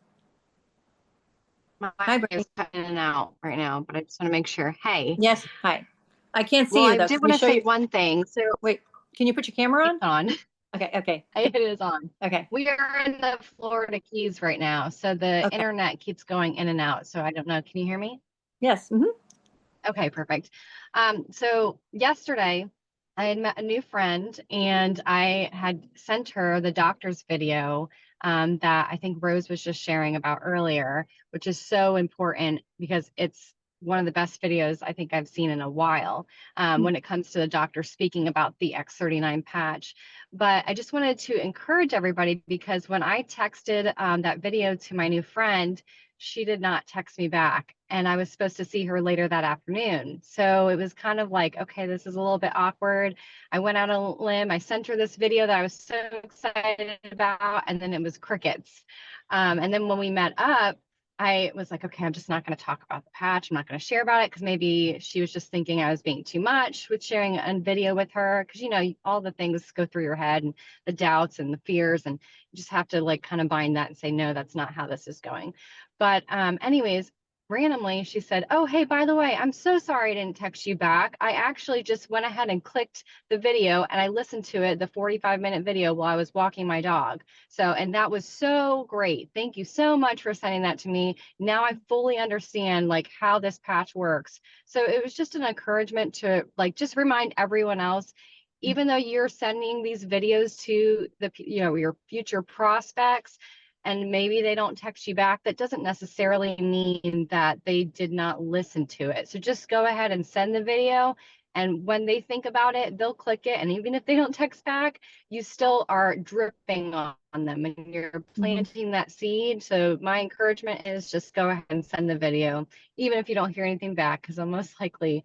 [SPEAKER 2] My
[SPEAKER 1] Hi,
[SPEAKER 2] mic
[SPEAKER 1] Brittany.
[SPEAKER 2] is cutting in and out right now, but I just want to make sure. Hey.
[SPEAKER 1] Yes. Hi. I can't see
[SPEAKER 2] Well,
[SPEAKER 1] you
[SPEAKER 2] I
[SPEAKER 1] though.
[SPEAKER 2] did
[SPEAKER 1] Can you
[SPEAKER 2] want to
[SPEAKER 1] show
[SPEAKER 2] say
[SPEAKER 1] you?
[SPEAKER 2] one thing. So
[SPEAKER 1] Wait, can you put your camera
[SPEAKER 2] it's
[SPEAKER 1] on?
[SPEAKER 2] on.
[SPEAKER 1] Okay. Okay.
[SPEAKER 2] It is on.
[SPEAKER 1] Okay.
[SPEAKER 2] We are in the Florida Keys right now, so the
[SPEAKER 1] Okay.
[SPEAKER 2] internet keeps going in and out. So I don't know. Can you hear me?
[SPEAKER 1] Yes. Mm-hmm.
[SPEAKER 2] Okay, perfect. So yesterday I had met a new friend and I had sent her the doctor's video that I think Rose was just sharing about earlier, which is so important because it's one of the best videos I think I've seen in a while when it comes to the doctor speaking about the X39 patch. But I just wanted to encourage everybody because when I texted that video to my new friend, she did not text me back. And I was supposed to see her later that afternoon. So it was kind of like, okay, this is a little bit awkward. I went out on a limb. I sent her this video that I was so excited about, and then it was crickets. And then when we met up, I was like, okay, I'm just not going to talk about the patch. I'm not going to share about it because maybe she was just thinking I was being too much with sharing a video with her. Because, all the things go through your head and the doubts and the fears. And you just have to like kind of bind that and say, no, that's not how this is going. But anyways, randomly, she said, oh, hey, by the way, I'm so sorry I didn't text you back. I actually just went ahead and clicked the video and I listened to it, the 45-minute video while I was walking my dog. And that was so great. Thank you so much for sending that to me. Now I fully understand like how this patch works. So it was just an encouragement to like, just remind everyone else, even though you're sending these videos to your future prospects, and maybe they don't text you back, that doesn't necessarily mean that they did not listen to it. So just go ahead and send the video. And when they think about it, they'll click it. And even if they don't text back, you still are dripping on them and you're planting that seed. So my encouragement is just go ahead and send the video, even if you don't hear anything back, because I'll most likely.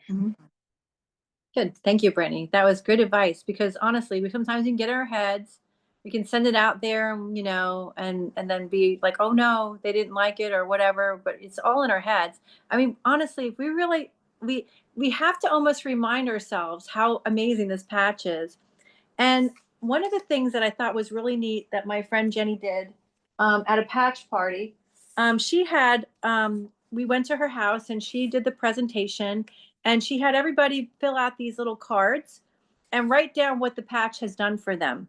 [SPEAKER 1] Good. Thank you, Brittany. That was good advice because honestly, we sometimes can get in our heads. We can send it out there, and then be like, oh no, they didn't like it or whatever, but it's all in our heads. I mean, honestly, if we really, we have to almost remind ourselves how amazing this patch is. And one of the things that I thought was really neat that my friend Jenny did at a patch party, we went to her house and she did the presentation and she had everybody fill out these little cards and write down what the patch has done for them.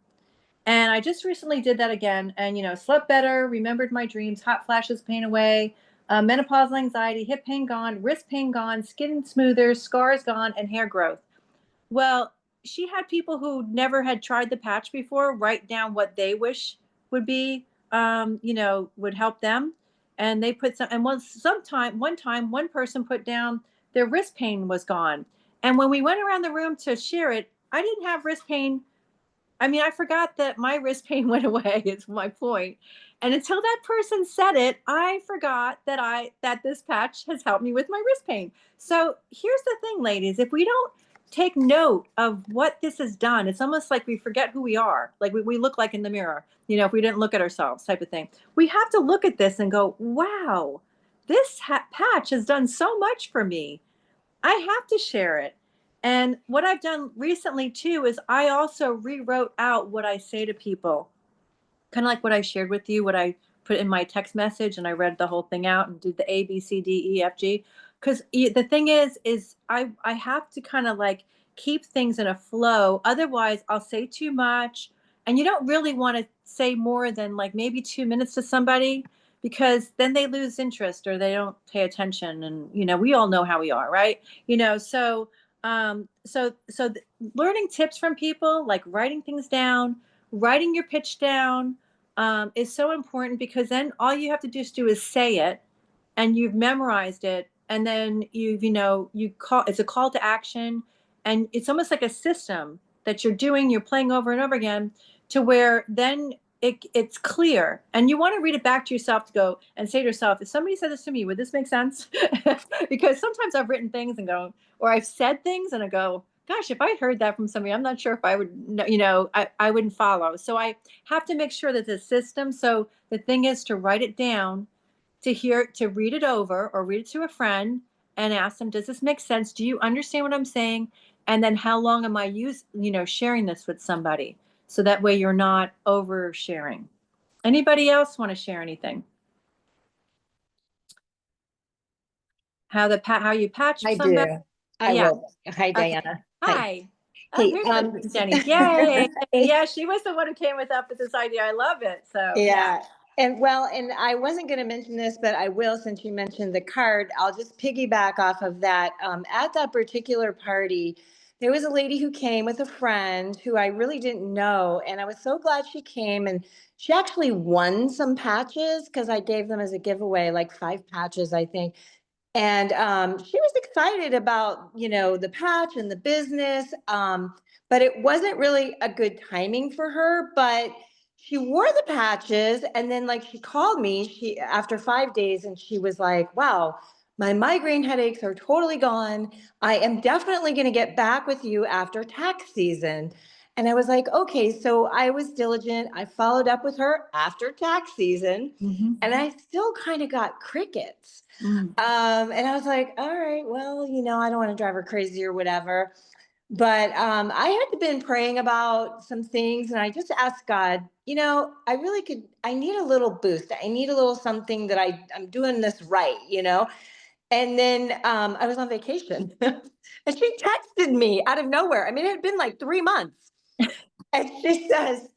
[SPEAKER 1] And I just recently did that again and, slept better, remembered my dreams, hot flashes, pain away, menopausal anxiety, hip pain gone, wrist pain gone, skin smoother, scars gone, and hair growth. Well, she had people who never had tried the patch before write down what they wish would be, would help them. And they put one time, one person put down their wrist pain was gone. And when we went around the room to share it, I didn't have wrist pain. I mean, I forgot that my wrist pain went away. It's my point. And until that person said it, I forgot that this patch has helped me with my wrist pain. So here's the thing, ladies, if we don't take note of what this has done, it's almost like we forget who we are, like we look like in the mirror, if we didn't look at ourselves type of thing. We have to look at this and go, wow, this patch has done so much for me. I have to share it. And what I've done recently too is I also rewrote out what I say to people, kind of like what I shared with you, what I put in my text message, and I read the whole thing out and did the A, B, C, D, E, F, G. Because the thing is I have to kind of like keep things in a flow. Otherwise, I'll say too much. And you don't really want to say more than like maybe 2 minutes to somebody because then they lose interest or they don't pay attention. And, we all know how we are, right? So learning tips from people, like writing things down, writing your pitch down, is so important because then all you have to do is say it and you've memorized it, and then it's a call to action, and it's almost like a system that you're playing over and over again, to where then it's clear, and you want to read it back to yourself to go and say to yourself, if somebody said this to me, would this make sense? Because sometimes I've written things and go, or I've said things and I go, gosh, if I heard that from somebody, I'm not sure if I would, I wouldn't follow. So I have to make sure that the system, so the thing is to write it down, to read it over or read it to a friend and ask them, does this make sense? Do you understand what I'm saying? And then how long am I sharing this with somebody? So that way you're not oversharing. Anybody else want to share anything? How you patch
[SPEAKER 7] I
[SPEAKER 1] somebody?
[SPEAKER 7] do. I
[SPEAKER 1] Yeah.
[SPEAKER 7] will. Hi,
[SPEAKER 1] Okay.
[SPEAKER 7] Diana.
[SPEAKER 1] Hi.
[SPEAKER 7] Hey,
[SPEAKER 1] Here's Jenny. Yay. Yeah, she was the one who came up with this idea. I love it. So
[SPEAKER 7] yeah. And I wasn't going to mention this, but I will, since you mentioned the card. I'll just piggyback off of that. At that particular party, there was a lady who came with a friend who I really didn't know. And I was so glad she came. And she actually won some patches because I gave them as a giveaway, like 5 patches, I think. And she was excited about, the patch and the business. But it wasn't really a good timing for her. But she wore the patches, and then like she called me after 5 days, and she was like, wow, my migraine headaches are totally gone. I am definitely going to get back with you after tax season. And I was like, okay. So I was diligent. I followed up with her after tax season, and I still kind of got crickets. And I was like, all right, well, I don't want to drive her crazy or whatever. But I had been praying about some things, and I just asked God, I need a little boost. I need a little something that I'm doing this right. And then I was on vacation and she texted me out of nowhere. I mean, it had been like 3 months. And she says,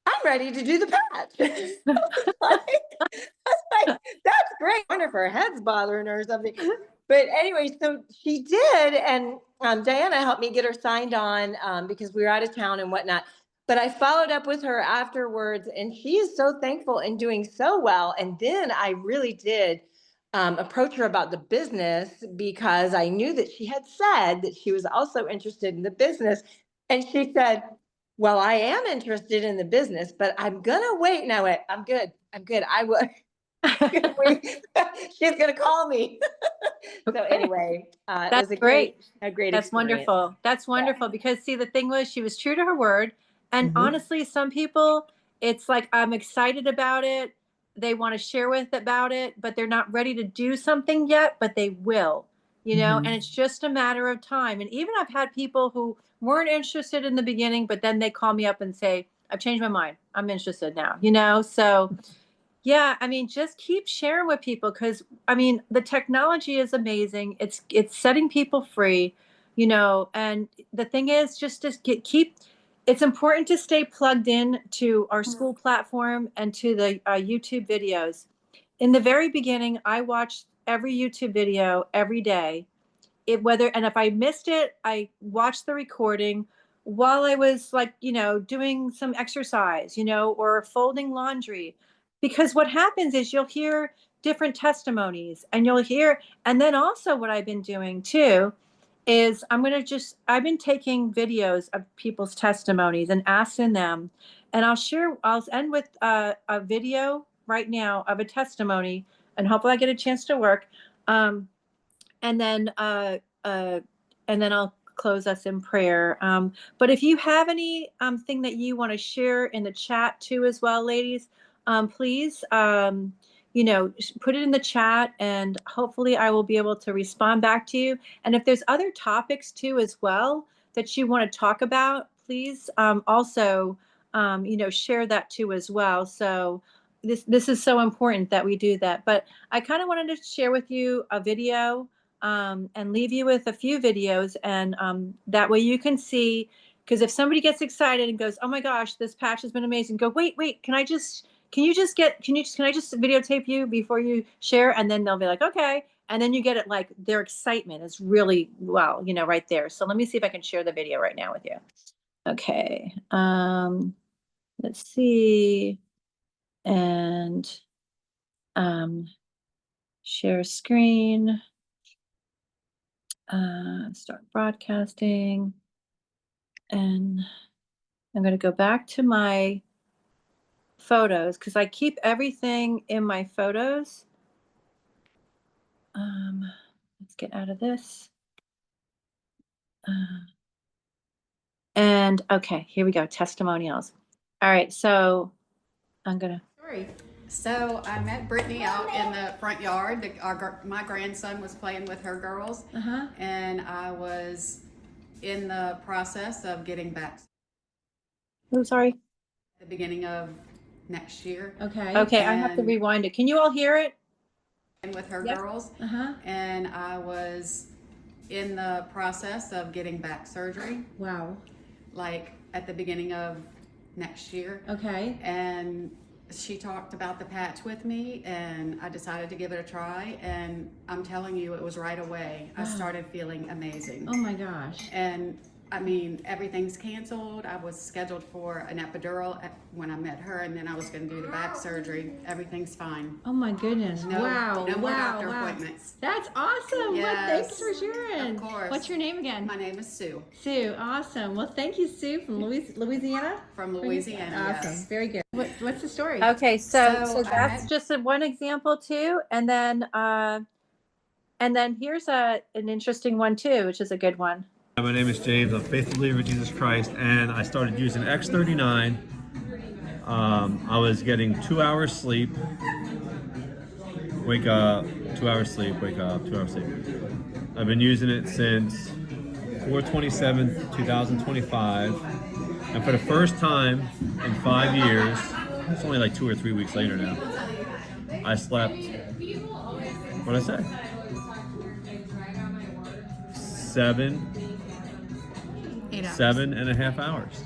[SPEAKER 7] I'm ready to do the patch. I was like, that's great. I wonder if her head's bothering her or something. But anyway, so she did. And Diana helped me get her signed on because we were out of town and whatnot. But I followed up with her afterwards, and she is so thankful and doing so well. And then I really did approach her about the business, because I knew that she had said that she was also interested in the business. And she said, well, I am interested in the business, but I'm going to wait. And I went, I'm good. I will. She's going to call me. So anyway, it was a great
[SPEAKER 1] That's
[SPEAKER 7] experience.
[SPEAKER 1] wonderful. That's wonderful. Because see, the thing was, she was true to her word. And honestly, some people, it's like, I'm excited about it. They want to share about it, but they're not ready to do something yet, but they will, and it's just a matter of time. And even I've had people who weren't interested in the beginning, but then they call me up and say, I've changed my mind. I'm interested now, so yeah, I mean, just keep sharing with people, because I mean, the technology is amazing. It's setting people free, and the thing is, just keep. It's important to stay plugged in to our school platform and to the YouTube videos. In the very beginning, I watched every YouTube video every day. And if I missed it, I watched the recording while I was like, doing some exercise, or folding laundry. Because what happens is you'll hear different testimonies, and and then also what I've been doing too is I've been taking videos of people's testimonies and asking them, and I'll end with a video right now of a testimony, and hopefully I get a chance to work. And then I'll close us in prayer. But if you have any thing that you want to share in the chat too, as well, ladies, please, put it in the chat, and hopefully I will be able to respond back to you. And if there's other topics too, as well, that you want to talk about, please also, share that too as well. So this is so important that we do that. But I kind of wanted to share with you a video and leave you with a few videos, and that way you can see. Because if somebody gets excited and goes, oh my gosh, this patch has been amazing, go, wait, can I just videotape you before you share? And then they'll be like, okay. And then you get it, like, their excitement is really, well, right there. So let me see if I can share the video right now with you. Okay. Let's see. And Share screen. Start broadcasting. And I'm going to go back to my photos because I keep everything in my photos. Let's get out of this. And okay, here we go. Testimonials. All right, so I'm gonna.
[SPEAKER 8] Story. So I met Brittany out in the front yard. My grandson was playing with her girls, and I was in the process of getting back.
[SPEAKER 1] Oh, sorry.
[SPEAKER 8] At the beginning of next year.
[SPEAKER 1] Okay. Okay, I have to rewind it. Can you all hear it?
[SPEAKER 8] With her girls, and I was in the process of getting back surgery.
[SPEAKER 1] Wow.
[SPEAKER 8] Like at the beginning of next year.
[SPEAKER 1] Okay.
[SPEAKER 8] And she talked about the patch with me, and I decided to give it a try, and I'm telling you, it was right away. I started feeling amazing.
[SPEAKER 1] Oh my gosh.
[SPEAKER 8] And I mean, everything's canceled. I was scheduled for an epidural when I met her, and then I was going to do the back surgery. Everything's fine.
[SPEAKER 1] Oh my goodness. Wow.
[SPEAKER 8] No more
[SPEAKER 1] Wow.
[SPEAKER 8] doctor
[SPEAKER 1] Wow.
[SPEAKER 8] appointments.
[SPEAKER 1] That's awesome. Well, thanks for sharing.
[SPEAKER 8] Of course.
[SPEAKER 1] What's your name again?
[SPEAKER 8] My name is Sue.
[SPEAKER 1] Sue. Awesome. Well, thank you, Sue, from Louisiana.
[SPEAKER 8] From Louisiana.
[SPEAKER 1] Awesome.
[SPEAKER 8] Yes.
[SPEAKER 1] Very good. What's the story? Okay, so that's just one example too, and then here's an interesting one too, which is a good one.
[SPEAKER 9] My name is James. I'm a faithful believer in Jesus Christ, and I started using X39. I was getting 2 hours sleep, wake up, 2 hours sleep, wake up, 2 hours sleep. I've been using it since 4/27/2025, and for the first time in 5 years, it's only like 2 or 3 weeks later now, I slept, what did I say? 7.5 hours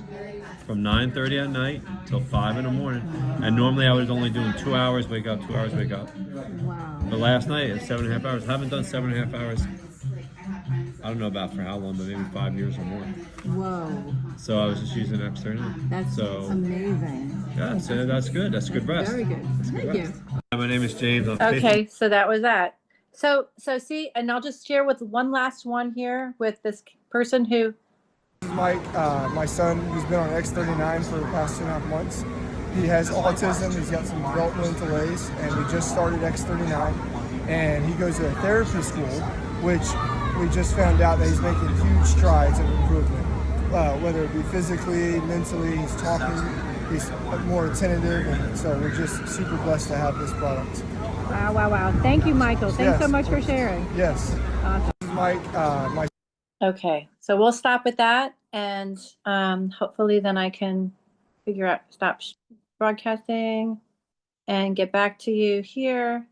[SPEAKER 9] from 9:30 at night till 5 in the morning. And normally I was only doing 2 hours, wake up, 2 hours, wake up.
[SPEAKER 1] Wow.
[SPEAKER 9] But last night it's 7.5 hours. I haven't done 7.5 hours. I don't know about for how long, but maybe 5 years or more.
[SPEAKER 1] Whoa.
[SPEAKER 9] So I was just using X39.
[SPEAKER 1] That's amazing.
[SPEAKER 9] Yeah, so that's good. That's a good rest.
[SPEAKER 1] Very good. Thank you.
[SPEAKER 9] My name is James.
[SPEAKER 1] Okay, so that was that. So see, and I'll just share with one last one here with this person who.
[SPEAKER 10] Mike, my son, who's been on X39 for the past 2.5 months. He has autism, he's got some developmental delays, and we just started X39. And he goes to a therapy school, which we just found out that he's making huge strides of improvement. Whether it be physically, mentally, he's talking, he's more attentive, and so we're just super blessed to have this product.
[SPEAKER 1] Wow, wow, wow. Thank you, Michael. Thanks so much for sharing.
[SPEAKER 10] Yes.
[SPEAKER 1] Awesome.
[SPEAKER 10] Mike,
[SPEAKER 1] Okay, so we'll stop with that, and hopefully then I can stop broadcasting and get back to you here.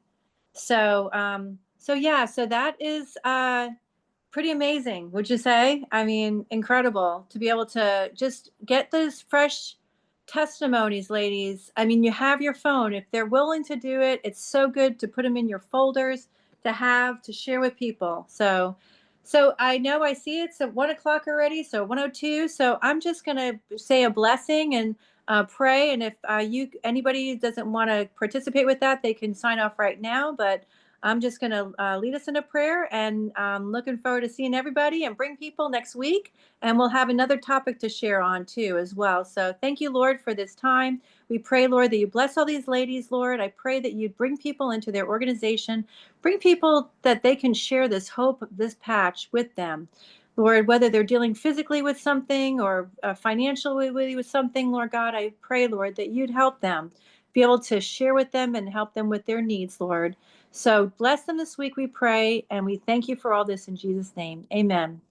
[SPEAKER 1] So that is pretty amazing, would you say? I mean, incredible to be able to just get those fresh testimonies, ladies. I mean, you have your phone. If they're willing to do it, it's so good to put them in your folders to share with people. So I know I see it's at 1 o'clock already, so 1:02. So I'm just going to say a blessing and pray. And if anybody doesn't want to participate with that, they can sign off right now. But I'm just going to lead us in a prayer, and I'm looking forward to seeing everybody and bring people next week. And we'll have another topic to share on too as well. So thank you, Lord, for this time. We pray, Lord, that you bless all these ladies, Lord. I pray that you'd bring people into their organization, bring people that they can share this hope, this patch with them. Lord, whether they're dealing physically with something or financially with something, Lord God, I pray, Lord, that you'd help them be able to share with them and help them with their needs, Lord. So bless them this week, we pray, and we thank you for all this in Jesus' name. Amen.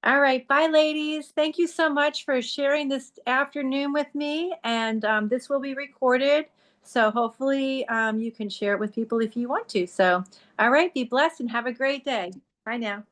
[SPEAKER 1] All right. Bye, ladies. Thank you so much for sharing this afternoon with me. And this will be recorded. So hopefully you can share it with people if you want to. So, all right. Be blessed and have a great day. Bye now.